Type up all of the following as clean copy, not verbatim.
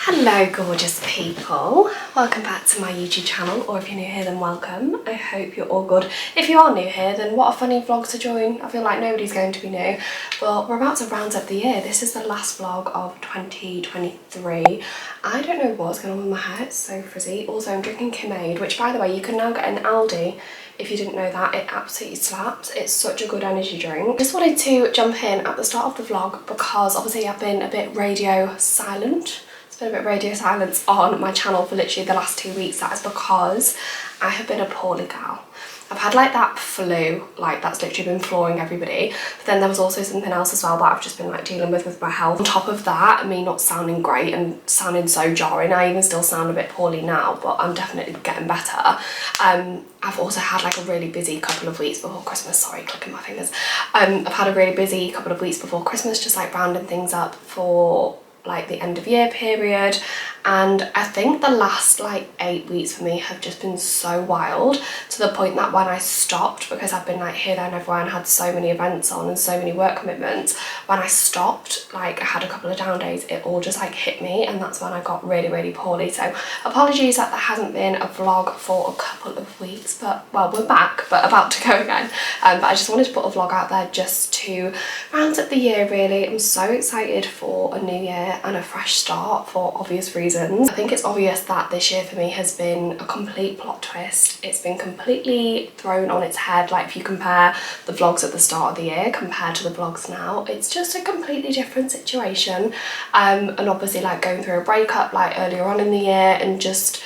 Hello gorgeous people, welcome back to my YouTube channel, or if you're new here then welcome. I hope you're all good. If you are new here then what a funny vlog to join. I feel like nobody's going to be new, but we're about to round up the year. This is the last vlog of 2023. I don't know what's going on with my hair, it's so frizzy. Also I'm drinking Kinade, which by the way you can now get in Aldi. If you didn't know that, it absolutely slaps. It's such a good energy drink. Just wanted to jump in at the start of the vlog because obviously I've been a bit radio silent. Been a bit radio silence on my channel for literally the last 2 weeks. That is because I have been a poorly gal. I've had like that flu, like that's literally been flooring everybody, but then there was also something else as well that I've just been like dealing with my health. On top of that, me not sounding great and sounding so jarring, I even still sound a bit poorly now, but I'm definitely getting better. I've also had like a really busy couple of weeks before Christmas, sorry, clicking my fingers. I've had a really busy couple of weeks before Christmas, just like rounding things up for like the end of year period, and I think the last like 8 weeks for me have just been so wild, to the point that when I stopped, because I've been like here, there and everywhere and had so many events on and so many work commitments, when I stopped, like I had a couple of down days, it all just like hit me, and that's when I got really poorly. So apologies that there hasn't been a vlog for a couple of weeks, but well, we're back but about to go again. But I just wanted to put a vlog out there just to round up the year really. I'm so excited for a new year and a fresh start for obvious reasons. I think it's obvious that this year for me has been a complete plot twist. It's been completely thrown on its head. Like if you compare the vlogs at the start of the year compared to the vlogs now, it's just a completely different situation. And obviously like going through a breakup like earlier on in the year and just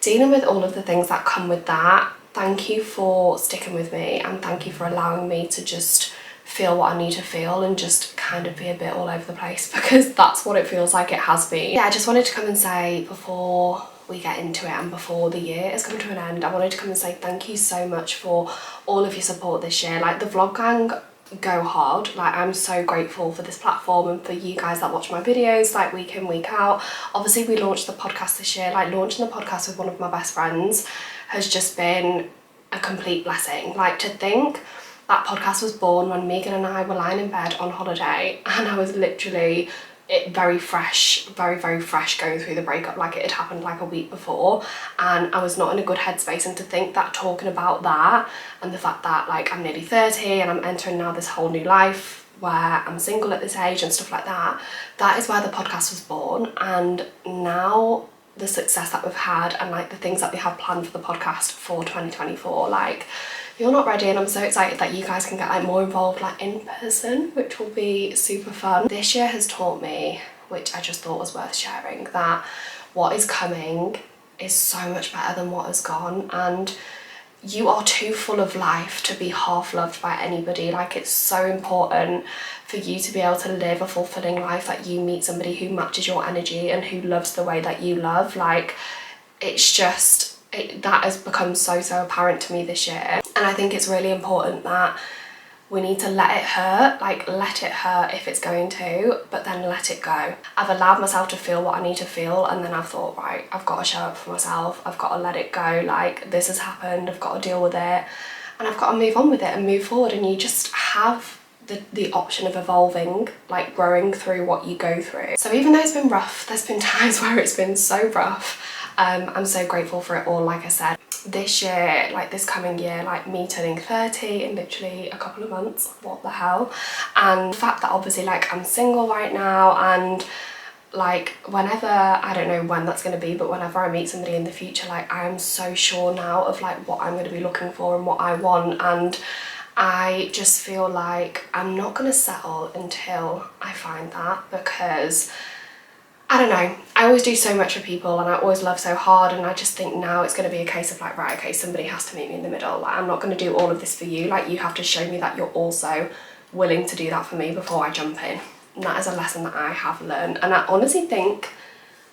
dealing with all of the things that come with that. Thank you for sticking with me, and thank you for allowing me to just feel what I need to feel and just kind of be a bit all over the place, because that's what it feels like it has been. Yeah, I just wanted to come and say, before we get into it and before the year has come to an end, I wanted to come and say thank you so much for all of your support this year. Like the vlog gang go hard. Like I'm so grateful for this platform and for you guys that watch my videos like week in, week out. Obviously we launched the podcast this year. Like launching the podcast with one of my best friends has just been a complete blessing. Like to think that podcast was born when Megan and I were lying in bed on holiday, and I was literally very fresh going through the breakup, like it had happened like a week before, and I was not in a good headspace. And to think that talking about that and the fact that like I'm nearly 30 and I'm entering now this whole new life where I'm single at this age and stuff like that, that is where the podcast was born. And now the success that we've had and like the things that we have planned for the podcast for 2024, like you're not ready, and I'm so excited that you guys can get like more involved like in person, which will be super fun. This year has taught me, which I just thought was worth sharing, that what is coming is so much better than what has gone, and you are too full of life to be half loved by anybody. Like it's so important for you to be able to live a fulfilling life, that you meet somebody who matches your energy and who loves the way that you love. Like it's just that has become so apparent to me this year, and I think it's really important that we need to let it hurt, like let it hurt if it's going to, but then let it go. I've allowed myself to feel what I need to feel, and then I've thought, right, I've got to show up for myself, I've got to let it go, like this has happened, I've got to deal with it, and I've got to move on with it and move forward. And you just have the option of evolving, like growing through what you go through. So even though it's been rough, there's been times where it's been so rough, I'm so grateful for it all. Like I said, this year, like this coming year, like me turning 30 in literally a couple of months, what the hell, and the fact that obviously like I'm single right now, and like whenever, I don't know when that's going to be, but whenever I meet somebody in the future, like I am so sure now of like what I'm going to be looking for and what I want, and I just feel like I'm not going to settle until I find that, because I don't know, I always do so much for people and I always love so hard, and I just think now it's going to be a case of like, right, okay, somebody has to meet me in the middle. Like I'm not going to do all of this for you, like you have to show me that you're also willing to do that for me before I jump in. And that is a lesson that I have learned, and I honestly think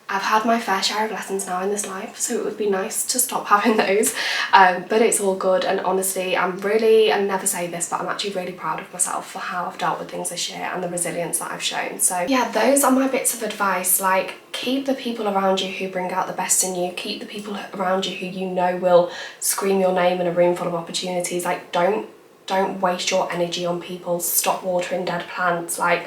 I've had my fair share of lessons now in this life, so it would be nice to stop having those, but it's all good. And honestly, I never say this, but I'm actually really proud of myself for how I've dealt with things this year and the resilience that I've shown. So yeah, those are my bits of advice. Like keep the people around you who bring out the best in you, keep the people around you who you know will scream your name in a room full of opportunities. Like don't waste your energy on people, stop watering dead plants. Like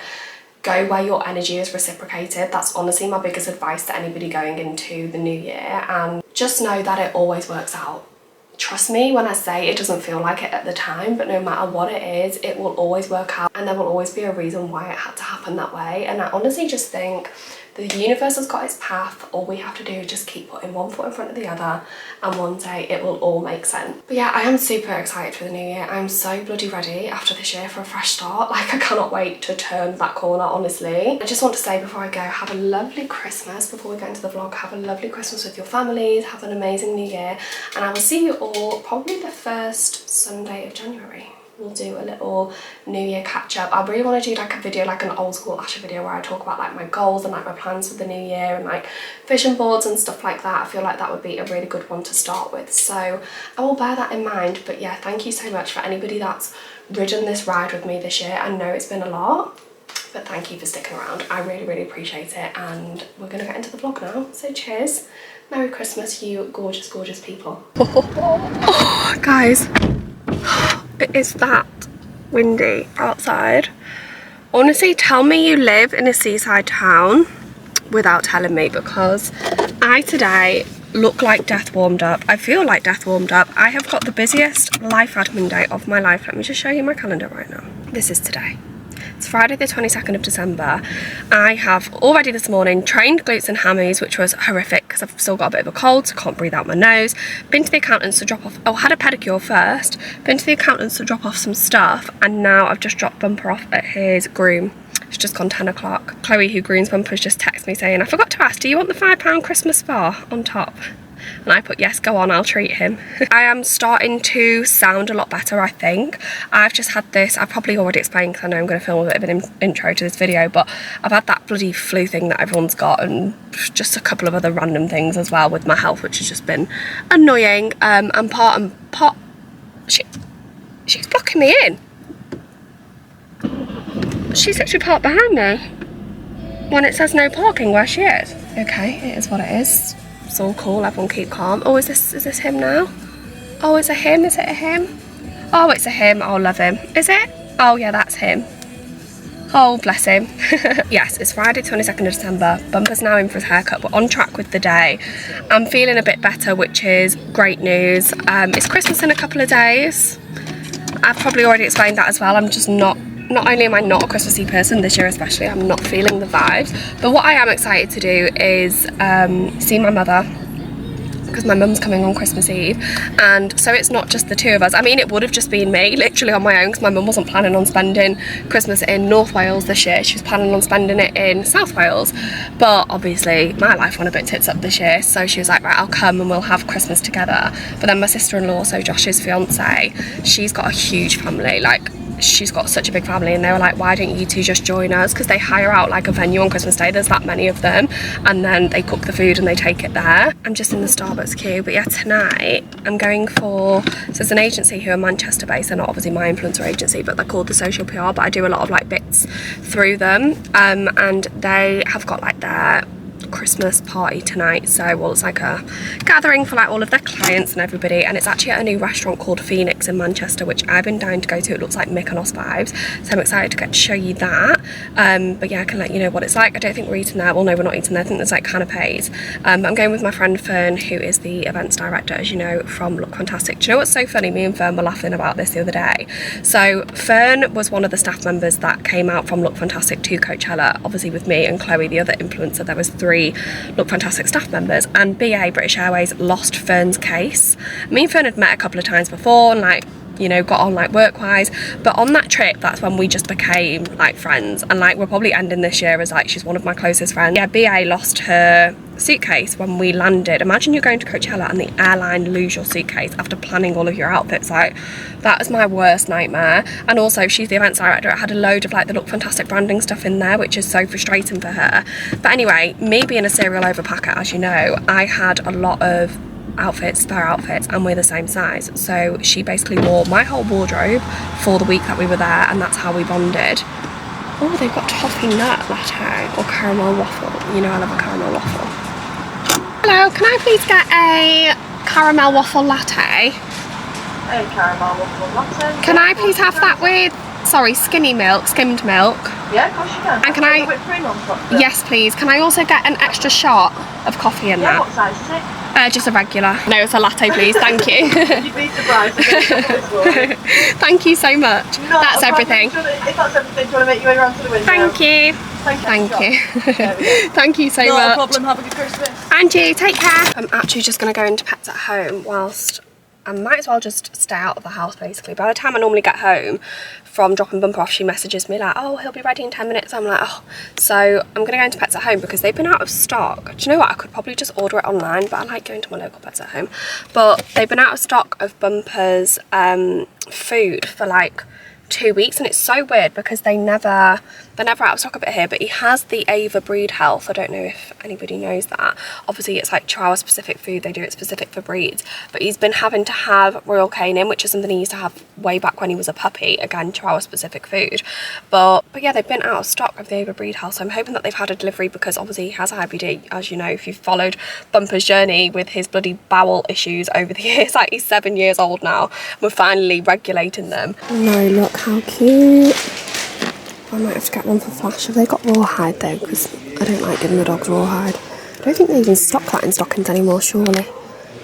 go where your energy is reciprocated. That's honestly my biggest advice to anybody going into the new year, and just know that it always works out. Trust me when I say it doesn't feel like it at the time, but no matter what it is, it will always work out, and there will always be a reason why it had to happen that way. And I honestly just think the universe has got its path. All we have to do is just keep putting one foot in front of the other, and one day it will all make sense. But yeah, I am super excited for the new year. I'm so bloody ready after this year for a fresh start. Like, I cannot wait to turn that corner, honestly. I just want to say before I go, have a lovely Christmas. Before we go into the vlog, have a lovely Christmas with your families, have an amazing new year, and I will see you all probably the first Sunday of January. We'll do a little new year catch up. I really want to do like a video, like an old school Asha video, where I talk about like my goals and like my plans for the new year and like vision boards and stuff like that. I feel like that would be a really good one to start with, so I will bear that in mind. But yeah, thank you so much for anybody that's ridden this ride with me this year. I know it's been a lot, but thank you for sticking around. I really appreciate it, and we're gonna get into the vlog now. So cheers, Merry Christmas, you gorgeous people. Guys, it is that windy outside. Honestly, tell me you live in a seaside town without telling me, because I today look like death warmed up. I feel like death warmed up. I have got the busiest life admin day of my life. Let me just show you my calendar right now. This is today. It's Friday the 22nd of December. I have already this morning trained glutes and hammies, which was horrific because I've still got a bit of a cold, so can't breathe out my nose. Been to the accountant's to drop off, oh, had a pedicure first, been to the accountant's to drop off some stuff, and now I've just dropped Bumper off at his groom. It's just gone 10 o'clock. Chloe, who grooms Bumper's, just texted me saying, I forgot to ask, do you want the £5 Christmas spa on top? And I put, yes, go on, I'll treat him. I am starting to sound a lot better, I think. I've just had this, I've probably already explained because I know I'm going to film a bit of an intro to this video, but I've had that bloody flu thing that everyone's got, and just a couple of other random things as well with my health, which has just been annoying. And she's blocking me in. She's actually parked behind me when it says no parking where she is. Okay, it is what it is. It's all cool, everyone keep calm. Oh, is this him now? Oh, is it him? Is it a him? Oh, it's a him. Oh, love him. Is it? Oh, yeah, that's him. Oh, bless him. Yes, it's Friday 22nd of December. Bumper's now in for his haircut. We're on track with the day. I'm feeling a bit better, which is great news. It's Christmas in a couple of days. I've probably already explained that as well. I'm just not only am I not a Christmassy person this year, especially, I'm not feeling the vibes. But what I am excited to do is see my mother, because my mum's coming on Christmas Eve, and so it's not just the two of us. I mean, it would have just been me, literally on my own, because my mum wasn't planning on spending Christmas in North Wales this year. She was planning on spending it in South Wales, but obviously my life went a bit tits up this year, so she was like, right, I'll come and we'll have Christmas together. But then my sister-in-law, so Josh's fiance, she's got a huge family, like, she's got such a big family, and they were like, why don't you two just join us, because they hire out like a venue on Christmas Day, there's that many of them, and then they cook the food and they take it there. I'm just in the Starbucks queue. But yeah, tonight I'm going for, so there's an agency who are Manchester based. They're not obviously my influencer agency, but they're called The Social PR, but I do a lot of like bits through them, and they have got like their Christmas party tonight. So, well, it's like a gathering for like all of their clients and everybody, and it's actually at a new restaurant called Phoenix in Manchester, which I've been dying to go to. It looks like Mykonos vibes, so I'm excited to get to show you that. But yeah, I can let you know what it's like. I don't think we're eating there. Well, no, we're not eating there. I think there's like canapes. But I'm going with my friend Fern, who is the events director, as you know, from Look Fantastic. Do you know what's so funny? Me and Fern were laughing about this the other day. So Fern was one of the staff members that came out from Look Fantastic to Coachella, obviously with me and Chloe, the other influencer. There was 3 Look Fantastic staff members, and BA, British Airways, lost Fern's case. Me and Fern had met a couple of times before and like, you know, got on like work-wise, but on that trip, that's when we just became like friends, and like we're probably ending this year as like, she's one of my closest friends. Yeah, BA lost her suitcase when we landed. Imagine you're going to Coachella and the airline lose your suitcase after planning all of your outfits. Like, that was my worst nightmare. And also, she's the events director. It had a load of like the Look Fantastic branding stuff in there, which is so frustrating for her. But anyway, me being a serial overpacker, as you know, I had a lot of outfits, spare outfits, and we're the same size, so she basically wore my whole wardrobe for the week that we were there, and that's how we bonded. Oh, they've got toffee nut latte or caramel waffle. You know I love a caramel waffle. Hello, can I please get a caramel waffle latte? A caramel waffle latte. Can I please have that with, sorry, skimmed milk? Yeah, of course you can. And can I... whipped cream on top? Yes, please. Can I also get an extra shot of coffee in there? What size is it? Just a regular. No, it's a latte, please. Thank you. You'd be surprised. Thank you so much. That's everything. If that's everything, do you want to make your way around to the window? Thank you. Thank you. Thank you so much. Not a problem. Have a good Christmas. And you, take care. I'm actually just going to go into Pets at Home whilst I might as well just stay out of the house basically. By the time I normally get home from dropping Bumper off, she messages me like, oh, he'll be ready in 10 minutes. I'm like, oh. So I'm going to go into Pets at Home because they've been out of stock. Do you know what? I could probably just order it online, but I like going to my local Pets at Home. But they've been out of stock of Bumper's food for like 2 weeks, and it's so weird because they're never out of stock of it here. But he has the Ava breed health. I don't know if anybody knows that. Obviously it's like Chihuahua specific food, they do it specific for breeds, but he's been having to have Royal Canin, which is something he used to have way back when he was a puppy. Again, Chihuahua specific food, but yeah, they've been out of stock of the Ava breed health. So I'm hoping that they've had a delivery because obviously he has IBD, as you know if you've followed Bumper's journey with his bloody bowel issues over the years. Like, he's 7 years old now. We're finally regulating them. No, look how cute. I might have to get one for Flash. Have they got rawhide though? Because I don't like giving the dogs rawhide. I don't think they even stock that in stockings anymore, surely.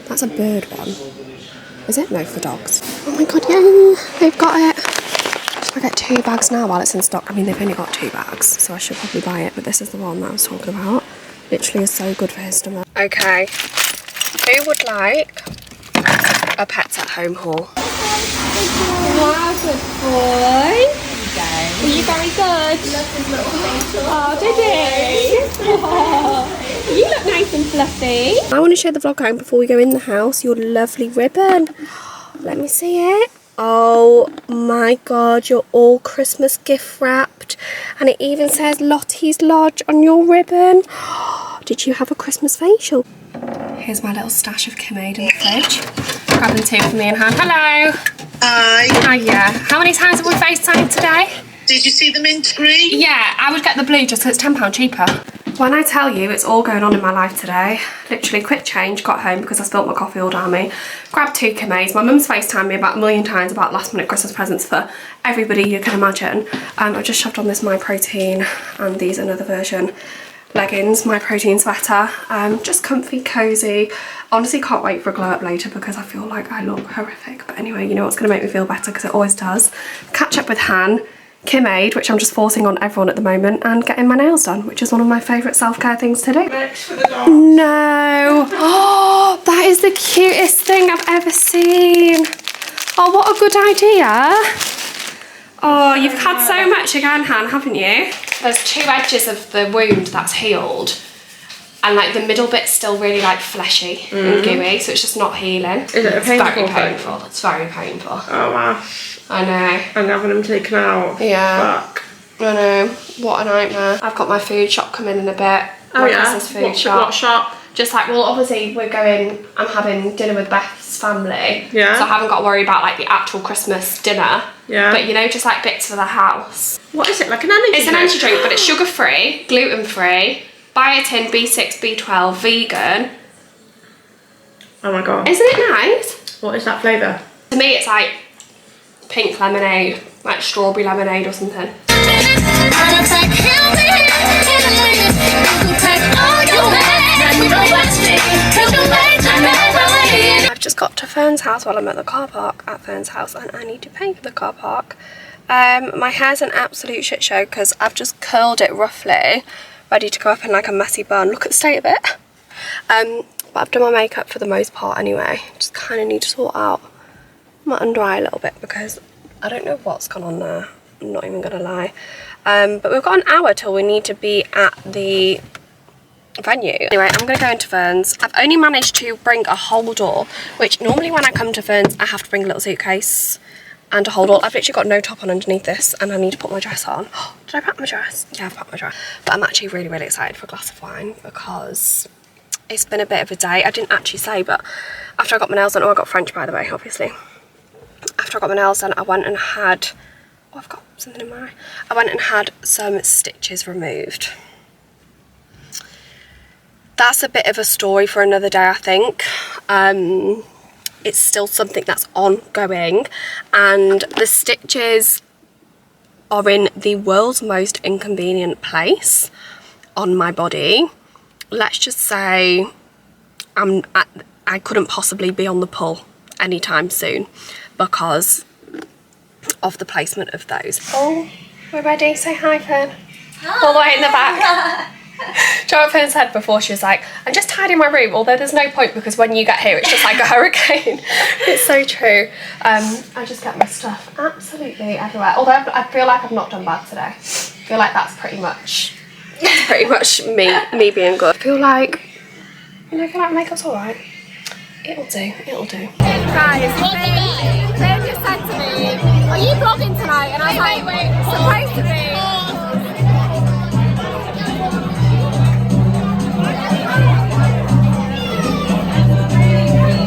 That's a bird one. Is it? No, for dogs. Oh my god, yay! They've got it. Should I get 2 bags now while it's in stock? I mean, they've only got 2 bags, so I should probably buy it, but this is the one that I was talking about. Literally is so good for his stomach. Okay. Who would like a Pets at Home haul? Wow, good boy. Were you very good? Oh, did he? Oh, you look nice and fluffy. I want to show the vlog home before we go in the house. Your lovely ribbon. Let me see it. Oh my god, you're all Christmas gift wrapped. And it even says Lottie's Lodge on your ribbon. Did you have a Christmas facial? Here's my little stash of Kim-Aid in the fridge. Grabbing 2 for me and Han. Hello. Hi. Hiya. How many times have we FaceTimed today? Did you see the mint green? Yeah, I would get the blue just because it's £10 cheaper. When I tell you it's all going on in my life today, literally quick change, got home because I spilt my coffee all down me, grabbed 2 Kim-Aids. My mum's FaceTimed me about a million times about last minute Christmas presents for everybody you can imagine. I've just shoved on this My Protein and these another version leggings, My Protein sweater. Just comfy, cozy. Honestly can't wait for a glow up later because I feel like I look horrific. But anyway, you know what's going to make me feel better because it always does. Catch up with Han, Kim-Aid, which I'm just forcing on everyone at the moment, and getting my nails done, which is one of my favourite self-care things to do. Next for the dog. No! Oh, that is the cutest thing I've ever seen. Oh, what a good idea. Oh, you've had so much again, Han, haven't you? There's 2 edges of the wound that's healed, and like the middle bit's still really like fleshy and gooey, so it's just not healing. Is it a painful thing? It's very painful. It's very painful. Oh wow. I know. And having them taken out. Yeah. Fuck. I know. What a nightmare. I've got my food shop coming in a bit. Oh my yeah? Christmas food shop. What shop? Just like, well, obviously I'm having dinner with Beth's family. Yeah. So I haven't got to worry about like the actual Christmas dinner. Yeah. But you know, just like bits for the house. What is it, like an energy drink? It's an energy drink, but it's sugar free, gluten free, biotin, B6, B12, vegan. Oh my god. Isn't it nice? What is that flavour? To me, it's like pink lemonade, like strawberry lemonade or something. I've just got to Fern's house while I'm at the car park at Fern's house, and I need to pay for the car park. My hair's an absolute shit show because I've just curled it roughly, ready to go up in like a messy bun. Look at the state of it. But I've done my makeup for the most part anyway. Just kind of need to sort out my under eye a little bit because I don't know what's gone on there. I'm not even gonna lie. But we've got an hour till we need to be at the venue. Anyway, I'm gonna go into Fern's. I've only managed to bring a holdall, which normally when I come to Fern's I have to bring a little suitcase and a holdall. I've literally got no top on underneath this and I need to put my dress on. Did I pack my dress? Yeah, I've packed my dress. But I'm actually really, really excited for a glass of wine because it's been a bit of a day. I didn't actually say, but after I got my nails done, oh, I got French by the way, obviously. After I got my nails done, I went and had, oh, I've got something in my eye. I went and had some stitches removed. That's a bit of a story for another day, I think. It's still something that's ongoing, and the stitches are in the world's most inconvenient place on my body. Let's just say I couldn't possibly be on the pull anytime soon because of the placement of those. Oh, we're ready. Say hi, Fern. Hi. All the way in the back. Do you know what Fern said before? She was like, I'm just tidying my room, although there's no point because when you get here it's just like a hurricane. It's so true. I just get my stuff absolutely everywhere, although I feel like I've not done bad today. I feel like that's pretty much me being good. I feel like, you know, I feel like makeup's alright. It'll do, it'll do. Guys, they just said to me, are you vlogging tonight? And I was like, supposed to be.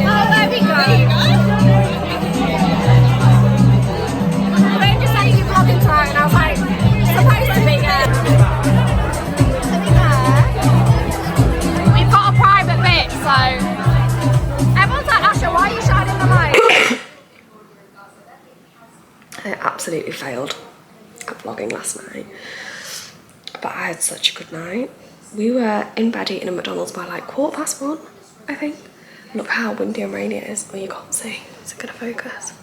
Oh, there we go. They just said, are you vlogging tonight? And I was like, supposed to be, yeah. We've got a private bit, so. Everyone's like, Asha, why are you shining the light? I absolutely failed at vlogging last night, but I had such a good night. We were in bed eating at McDonald's by like 1:15, I think. Look how windy and rainy it is. Well, you can't see. Is it gonna focus?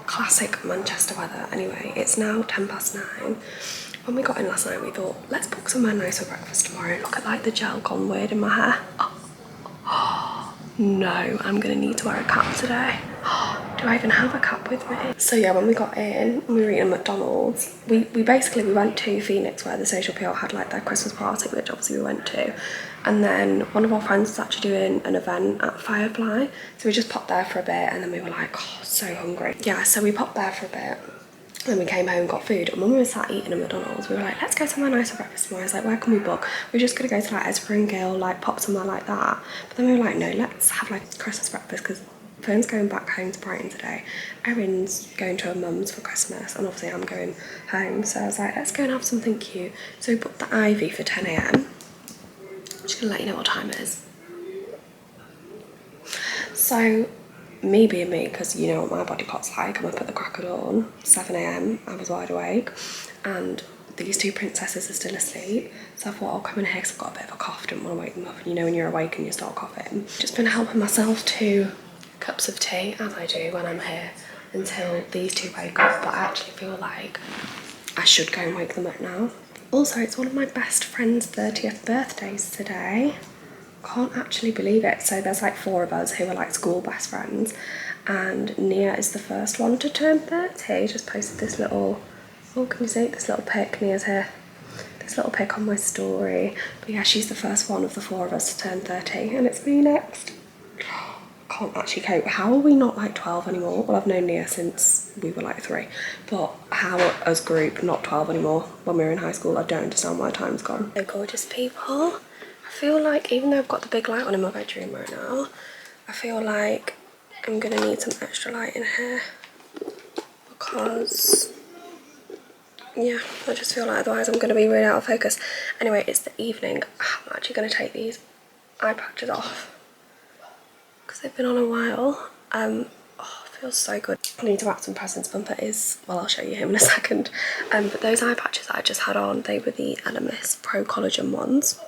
Classic Manchester weather. Anyway, it's now 9:10. When we got in last night, we thought, let's book somewhere nice for breakfast tomorrow. Look at like the gel gone weird in my hair. No, I'm gonna need to wear a cap today. Do I even have a cap with me? So yeah, when we got in, we were eating at McDonald's. We went to Phoenix where the Social PR had like their Christmas party, which obviously we went to. And then one of our friends was actually doing an event at Firefly. So we just popped there for a bit and then we were like, oh, so hungry. Yeah, so we popped there for a bit. Then we came home and got food, and when we were sat eating at McDonald's, we were like, let's go somewhere nice for breakfast tomorrow. I was like, where can we book? We're just gonna go to like Ezra and Gill, like pop somewhere like that. But then we were like, no, let's have like Christmas breakfast because Fern's going back home to Brighton today. Erin's going to her mum's for Christmas, and obviously I'm going home. So I was like, let's go and have something cute. So we booked the Ivy for 10 AM. I'm just gonna let you know what time it is. So, me being me, because you know what my body clock's like, I'm up at the crack of dawn, 7 AM, I was wide awake, and these two princesses are still asleep, so I thought I'll come in here because I've got a bit of a cough, didn't want to wake them up, and you know when you're awake and you start coughing. Just been helping myself to cups of tea, as I do when I'm here, until these two wake up, but I actually feel like I should go and wake them up now. Also, it's one of my best friend's 30th birthdays today. Can't actually believe it. So there's like 4 of us who are like school best friends, and Nia is the first one to turn 30. Just posted this little, oh can you see this little pic? Nia's here, this little pic on my story. But yeah, she's the first one of the 4 of us to turn 30, and it's me next. Can't actually cope. How are we not like 12 anymore? Well, I've known Nia since we were like 3, but how as group not 12 anymore when we were in high school? I don't understand why time's gone. So gorgeous people. I feel like even though I've got the big light on in my bedroom right now, I feel like I'm gonna need some extra light in here because yeah, I just feel like otherwise I'm gonna be really out of focus. Anyway, it's the evening. I'm actually gonna take these eye patches off because they've been on a while. Oh, it feels so good. I need to wrap some presents. Bumper is, well, I'll show you him in a second. But those eye patches that I just had on, they were the Elemis Pro Collagen ones.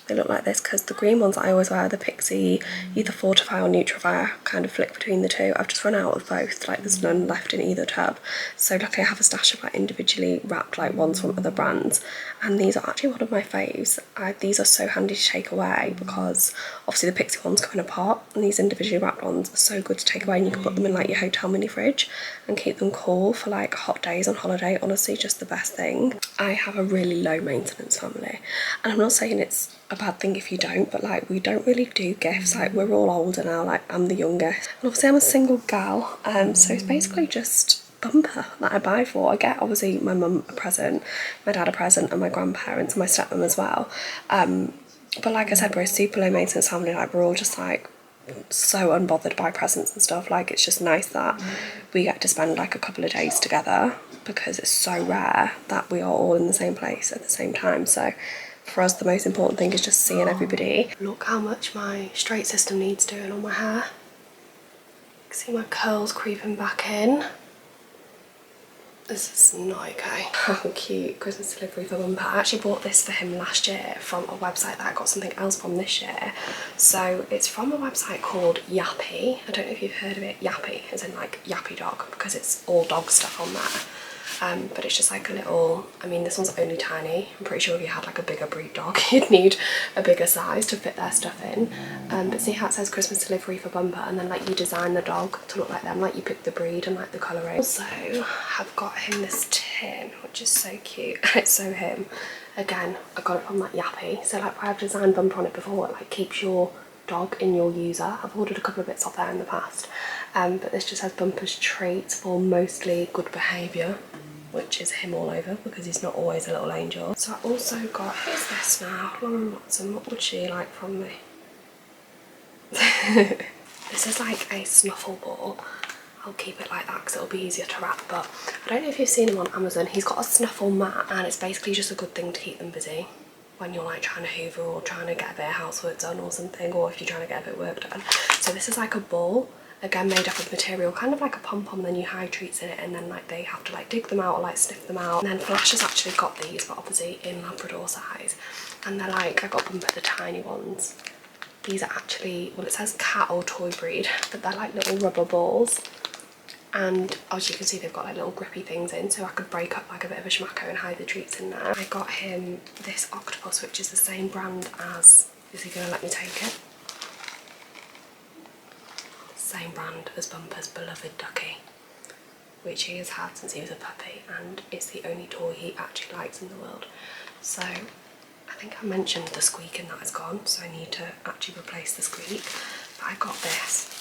They look like this because the green ones that I always wear, the Pixie, either Fortify or Nutrify, kind of flick between the two. I've just run out of both, like there's none left in either tub. So luckily I have a stash of like individually wrapped like ones from other brands, and these are actually one of my faves. These are so handy to take away because obviously the Pixie ones come in a pot, and these individually wrapped ones are so good to take away, and you can put them in like your hotel mini fridge and keep them cool for like hot days on holiday. Honestly, just the best thing. I have a really low maintenance family, and I'm not saying it's a bad thing if you don't, but like we don't really do gifts. Like we're all older now, like I'm the youngest, and obviously I'm a single gal, so it's basically just Bumper that I buy for. I get obviously my mum a present, my dad a present, and my grandparents and my stepmom as well, but like I said, we're a super low maintenance family. Like we're all just like so unbothered by presents and stuff. Like it's just nice that we get to spend like a couple of days together because it's so rare that we are all in the same place at the same time. So for us, the most important thing is just seeing everybody. Look how much my straight system needs doing on my hair. You can see my curls creeping back in. This is not okay. How cute. Christmas delivery for Bumper. I actually bought this for him last year from a website that I got something else from this year. So it's from a website called Yappy. I don't know if you've heard of it. Yappy, as in like Yappy Dog, because it's all dog stuff on there. But it's just like a little, I mean this one's only tiny. I'm pretty sure if you had like a bigger breed dog you'd need a bigger size to fit their stuff in. But see how it says Christmas delivery for Bumper, and then like you design the dog to look like them, like you pick the breed and like the colouring. Also I've got him this tin which is so cute and it's so him. Again, I got it from like Yappy, so like I've designed Bumper on it before. It like keeps your dog in your user. I've ordered a couple of bits off there in the past, but this just has Bumper's traits for mostly good behaviour, which is him all over because he's not always a little angel. So I also got, who's this now? Lauren Watson, what would she like from me? This is like a snuffle ball. I'll keep it like that because it'll be easier to wrap, but I don't know if you've seen him on Amazon. He's got a snuffle mat and it's basically just a good thing to keep them busy when you're like trying to hoover or trying to get a bit of housework done or something, or if you're trying to get a bit of work done. So this is like a ball, again made up of material, kind of like a pom-pom, then you hide treats in it and then like they have to like dig them out or like sniff them out. And then Flash has actually got these, but obviously in Labrador size, and they're like, I got them for the tiny ones. These are actually, well it says cat or toy breed, but they're like little rubber balls. And as you can see they've got like little grippy things in, so I could break up like a bit of a schmacko and hide the treats in there. I got him this octopus which is the same brand as, is he gonna let me take it? Same brand as Bumper's beloved ducky, which he has had since he was a puppy, and it's the only toy he actually likes in the world. So I think I mentioned the squeak and that is gone, so I need to actually replace the squeak. But I got this,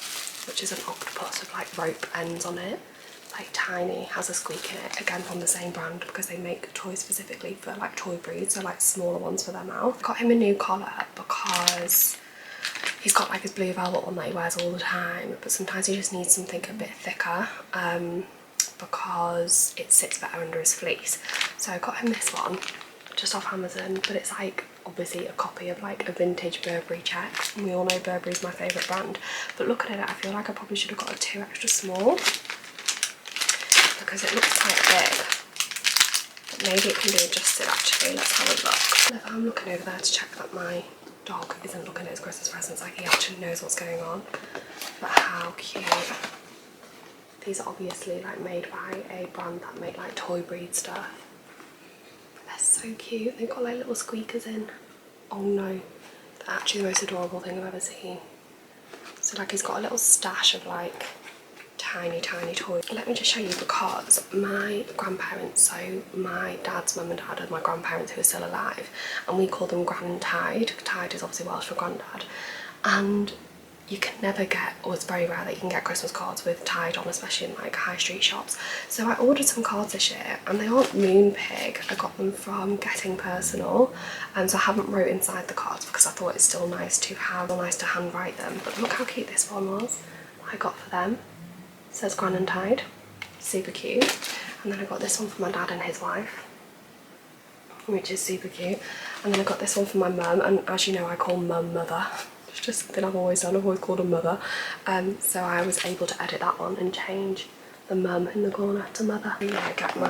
which is an octopus with like rope ends on it, like tiny, has a squeak in it, again from the same brand because they make toys specifically for like toy breeds, so like smaller ones for their mouth. Got him a new collar because he's got like his blue velvet one that he wears all the time, but sometimes he just needs something a bit thicker because it sits better under his fleece. So I got him this one just off Amazon, but it's like obviously a copy of like a vintage Burberry check, and we all know Burberry's my favourite brand, but looking at it I feel like I probably should have got a 2 extra small because it looks quite big, but maybe it can be adjusted actually. Let's have a look. I'm looking over there to check that my dog isn't looking at his Christmas presents, like he actually knows what's going on. But how cute. These are obviously like made by a brand that make like toy breed stuff. They're so cute. They've got like little squeakers in. Oh no, they're actually the most adorable thing I've ever seen. So like he's got a little stash of like tiny toys. Let me just show you, because my grandparents, so my dad's mum and dad are my grandparents who are still alive, and we call them Gran and Tide. Tide is obviously Welsh for granddad, and you can never get, or it's very rare that you can get Christmas cards with Tide on, especially in like high street shops. So I ordered some cards this year and they aren't Moonpig. I got them from Getting Personal, and so I haven't wrote inside the cards because I thought it's still nice to have, or nice to handwrite them. But look how cute this one was I got for them. It says Gran and Tide, super cute. And then I got this one for my dad and his wife, which is super cute. And then I got this one for my mum, and as you know I call mum mother. It's just something I've always done, I've always called her mother. So I was able to edit that one and change the mum in the corner to mother. And yeah, I get my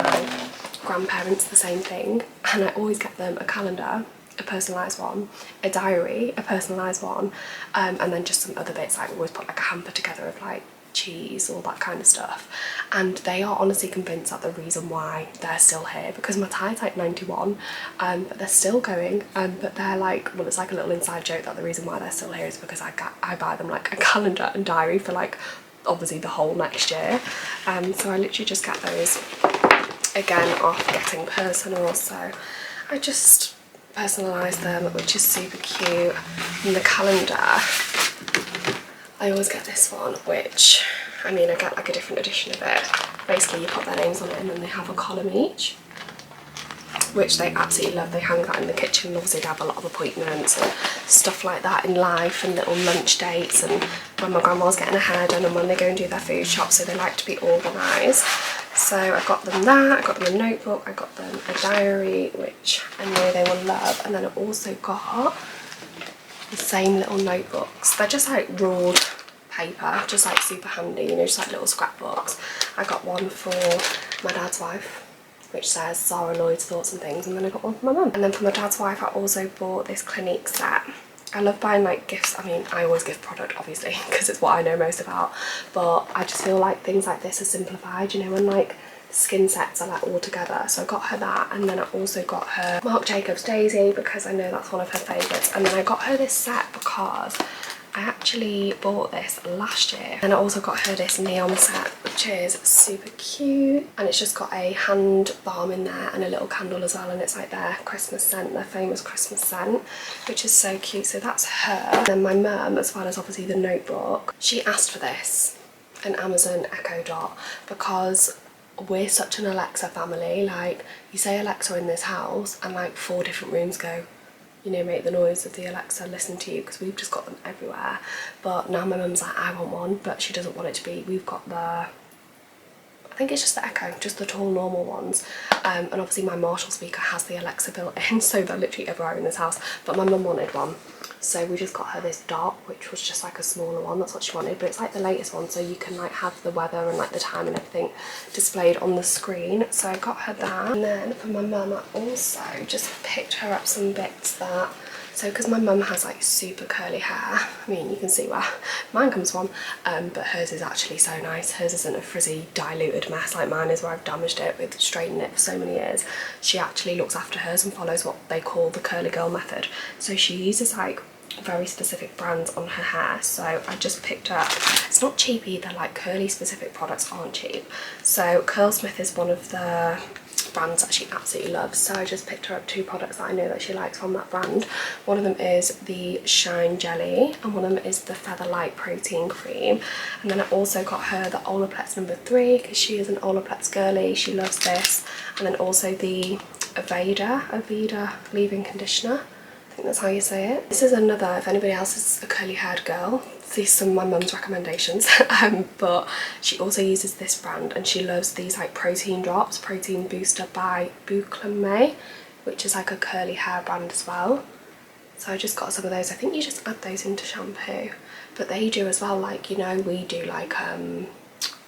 grandparents the same thing, and I always get them a calendar, a personalised one, a diary, a personalised one, and then just some other bits. Like we always put like a hamper together of like cheese, all that kind of stuff. And they are honestly convinced that the reason why they're still here, because my Tide's like 91, but they're still going, but they're like, well, it's like a little inside joke that the reason why they're still here is because I buy them like a calendar and diary for like obviously the whole next year. So I literally just get those again off Getting Personal, so I just personalise them, which is super cute. And the calendar, I always get this one, which, I mean, I get like a different edition of it. Basically you put their names on it and then they have a column each, which they absolutely love. They hang that in the kitchen. Obviously they have a lot of appointments and stuff like that in life, and little lunch dates, and when my grandma's getting her hair done and when they go and do their food shop, so they like to be organised. So I got them that, I got them a notebook, I got them a diary, which I know they will love, and then I also got the same little notebooks. They're just like ruled paper, just like super handy, you know, just like little scrapbooks. I got one for my dad's wife, which says Sarah Lloyd's Thoughts and Things, and then I got one for my mum. And then for my dad's wife I also bought this Clinique set. I love buying like gifts. I mean, I always gift product obviously because it's what I know most about, but I just feel like things like this are simplified, you know, when like skin sets are like all together. So I got her that, and then I also got her Marc Jacobs Daisy because I know that's one of her favourites, and then I got her this set because I actually bought this last year. And I also got her this neon set, which is super cute, and it's just got a hand balm in there and a little candle as well, and it's like their Christmas scent, their famous Christmas scent, which is so cute. So that's her. And then my mum, as well as obviously the notebook, she asked for this, an Amazon Echo Dot, because we're such an Alexa family. Like, you say Alexa in this house and like 4 different rooms go, you know, make the noise of the Alexa listen to you, because we've just got them everywhere. But now my mum's like, I want one, but she doesn't want it to be, we've got the, I think it's just the Echo, just the tall normal ones, and obviously my Marshall speaker has the Alexa built in, so they're literally everywhere in this house. But my mum wanted one, so we just got her this Dot, which was just like a smaller one. That's what she wanted, but it's like the latest one, so you can like have the weather and like the time and everything displayed on the screen. So I got her that. And then for my mum, I also just picked her up some bits that, so because my mum has like super curly hair, I mean, you can see where mine comes from, but hers is actually so nice. Hers isn't a frizzy diluted mess like mine is, where I've damaged it with straightening it for so many years. She actually looks after hers and follows what they call the curly girl method. So she uses like very specific brands on her hair. So I just picked up, it's not cheap either, like curly specific products aren't cheap. So Curlsmith is one of the brands that she absolutely loves, so I just picked her up 2 products that I know that she likes from that brand. One of them is the Shine Jelly, and one of them is the Feather Light Protein Cream. And then I also got her the Olaplex number 3 because she is an Olaplex girly, she loves this. And then also the Aveda leave-in conditioner, I think that's how you say it. This is another, if anybody else is a curly haired girl, these are some of my mum's recommendations, but she also uses this brand, and she loves these like protein drops, protein booster by Bouclame, which is like a curly hair brand as well. So I just got some of those. I think you just add those into shampoo, but they do as well, like, you know, we do like on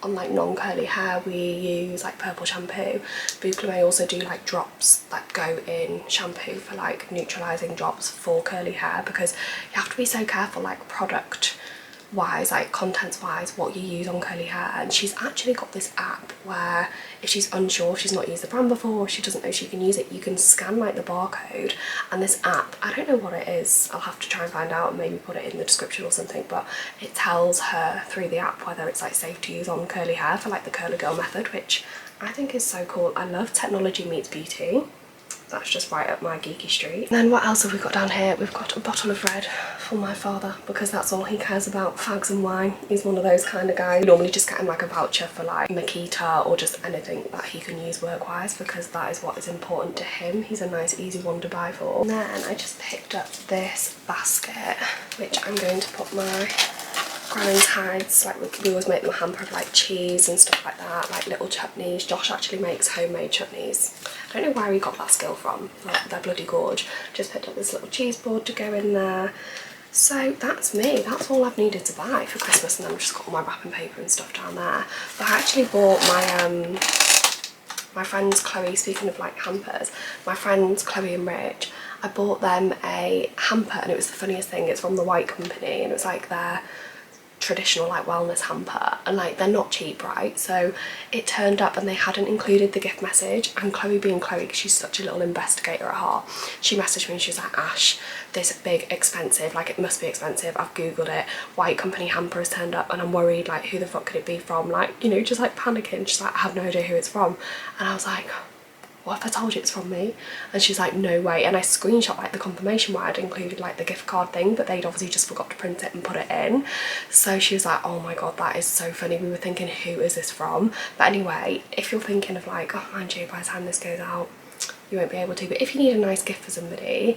like non-curly hair we use like purple shampoo. Bouclame also do like drops that go in shampoo for like neutralizing drops for curly hair, because you have to be so careful like product wise, like contents wise, what you use on curly hair. And she's actually got this app where if she's unsure, if she's not used the brand before, or she doesn't know she can use it, you can scan like the barcode, and this app, I don't know what it is, I'll have to try and find out and maybe put it in the description or something, but it tells her through the app whether it's like safe to use on curly hair for like the curly girl method, which I think is so cool. I love technology meets beauty. That's just right up my geeky street. And then what else have we got down here? We've got a bottle of red for my father, because that's all he cares about, fags and wine. He's one of those kind of guys. We normally just get him like a voucher for like Makita or just anything that he can use work-wise, because that is what is important to him. He's a nice easy one to buy for. And then I just picked up this basket, which I'm going to put my Granny's hides, like we always make them a hamper of like cheese and stuff like that, like little chutneys. Josh actually makes homemade chutneys. I don't know where he got that skill from, but they're bloody gorge. Just picked up this little cheese board to go in there. So that's me, that's all I've needed to buy for Christmas, and then I've just got all my wrapping paper and stuff down there. But I actually bought my friends Chloe, speaking of like hampers, my friends Chloe and Rich, I bought them a hamper, and it was the funniest thing. It's from the White Company, and it was like their traditional like wellness hamper, and like they're not cheap, right? So it turned up and they hadn't included the gift message, and Chloe being Chloe, because she's such a little investigator at heart, she messaged me and she was like, Ash, this big expensive, like it must be expensive, I've googled it, White Company hamper has turned up and I'm worried, like who the fuck could it be from, like, you know, just like panicking. She's like, I have no idea who it's from. And I was like, what if I told you it's from me? And she's like, no way. And I screenshot like the confirmation where I'd included like the gift card thing, but they'd obviously just forgot to print it and put it in. So she was like, oh my god, that is so funny. We were thinking, who is this from? But anyway, if you're thinking of like, oh mind you, by the time this goes out you won't be able to, but if you need a nice gift for somebody,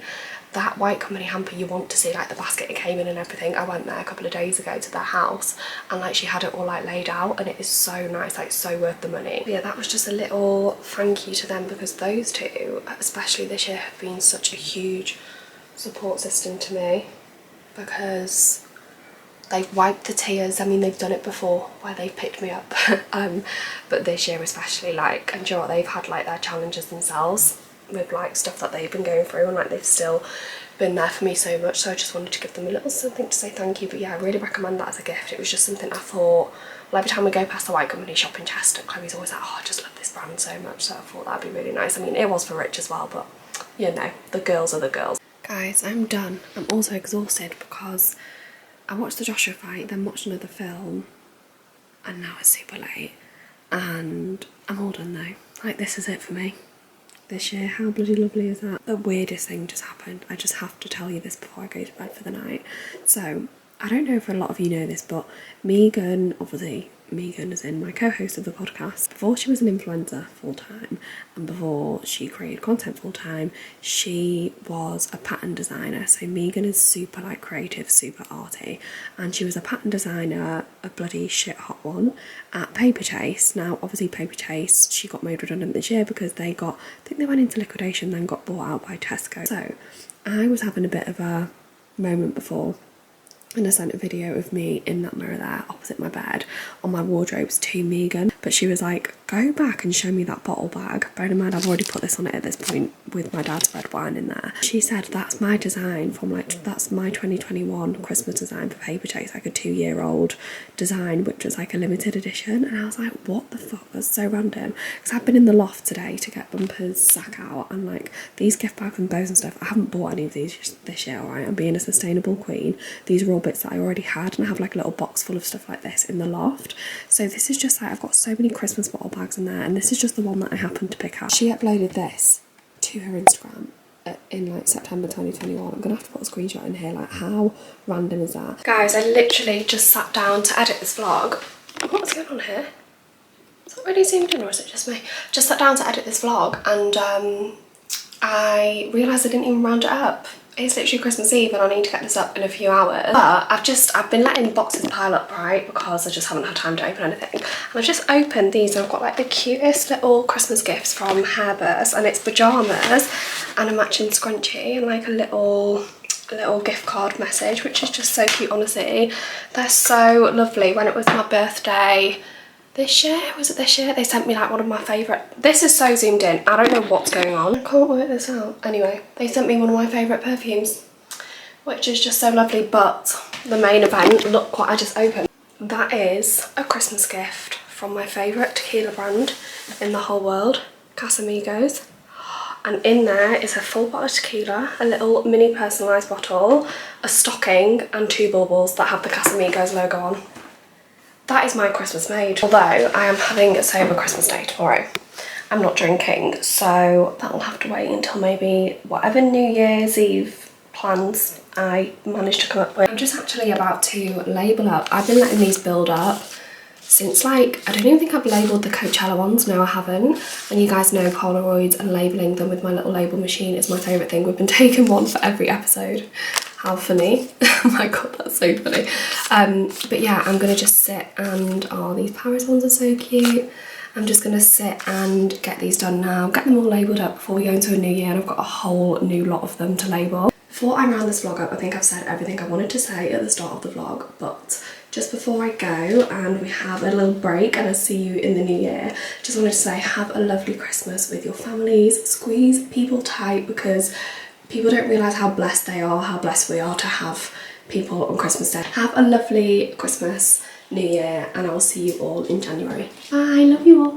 that White Company hamper, you want to see like the basket it came in and everything. I went there a couple of days ago to their house, and like she had it all like laid out, and it is so nice, like so worth the money. But yeah, that was just a little thank you to them, because those two, especially this year, have been such a huge support system to me, because They've wiped the tears. I mean, they've done it before where they've picked me up. But this year especially, like, and do you know what, they've had like their challenges themselves with like stuff that they've been going through, and like they've still been there for me so much. So I just wanted to give them a little something to say thank you. But yeah, I really recommend that as a gift. It was just something I thought, well, every time we go past the White Company shop in Chester, Chloe's always like, oh, I just love this brand so much. So I thought that'd be really nice. I mean, it was for Rich as well, but you know, the girls are the girls. Guys, I'm done. I'm also exhausted because I watched the Joshua fight, then watched another film, and now it's super late. And I'm all done though. Like, this is it for me this year. How bloody lovely is that? The weirdest thing just happened. I just have to tell you this before I go to bed for the night. So, I don't know if a lot of you know this, but Megan, obviously, Megan is in my co-host of the podcast. Before she was an influencer full-time and before she created content full-time, she was a pattern designer. So Megan is super like creative, super arty, and she was a pattern designer, a bloody shit hot one, at Paper Chase. Now obviously Paper Chase, she got made redundant this year because they got, I think they went into liquidation, then got bought out by Tesco. So I was having a bit of a moment before, and I sent a video of me in that mirror there opposite my bed on my wardrobes to Megan, but she was like, go back and show me that bottle bag. Bear in mind, I've already put this on it at this point with my dad's red wine in there. She said, that's my design from like, that's my 2021 Christmas design for Paper Chase, like a 2-year-old design, which was like a limited edition. And I was like, what the fuck, that's so random. Because I've been in the loft today to get Bumper's sack out, and like these gift bags and bows and stuff, I haven't bought any of these this year, alright? I'm being a sustainable queen. These are all bits that I already had, and I have like a little box full of stuff like this in the loft. So this is just like, I've got so many Christmas bottle bags in there, and this is just the one that I happened to pick up. She uploaded this to her Instagram in like September 2021. I'm gonna have to put a screenshot in here. Like, how random is that? Guys, I literally just sat down to edit this vlog. What's going on here? Is that really zoomed in, or is it just me? Just sat down to edit this vlog, and I realised I didn't even round it up. It's literally Christmas Eve and I need to get this up in a few hours. But I've been letting boxes pile up, right? Because I just haven't had time to open anything. And I've just opened these, and I've got like the cutest little Christmas gifts from Hairburst, and it's pyjamas and a matching scrunchie and like a little gift card message, which is just so cute, honestly. They're so lovely. When it was my birthday this year, was it this year? They sent me like one of my favourite, this is so zoomed in, I don't know what's going on. I can't work this out. Anyway, they sent me one of my favourite perfumes, which is just so lovely. But the main event, look what I just opened. That is a Christmas gift from my favourite tequila brand in the whole world, Casamigos. And in there is a full bottle of tequila, a little mini personalised bottle, a stocking, and 2 baubles that have the Casamigos logo on. That is my Christmas made. Although I am having a sober Christmas day tomorrow. I'm not drinking, so that will have to wait until maybe whatever New Year's Eve plans I managed to come up with. I'm just actually about to label up. I've been letting these build up since like, I don't even think I've labelled the Coachella ones. No, I haven't. And you guys know Polaroids and labelling them with my little label machine is my favourite thing. We've been taking one for every episode. How funny. Oh my god, that's so funny. But yeah, I'm gonna just sit and, oh, these Paris ones are so cute. I'm just gonna sit and get these done now, get them all labelled up before we go into a new year, and I've got a whole new lot of them to label. Before I round this vlog up, I think I've said everything I wanted to say at the start of the vlog, but just before I go and we have a little break and I see you in the new year, just wanted to say have a lovely Christmas with your families. Squeeze people tight, because people don't realise how blessed they are, how blessed we are to have people on Christmas Day. Have a lovely Christmas, New Year, and I will see you all in January. Bye, love you all.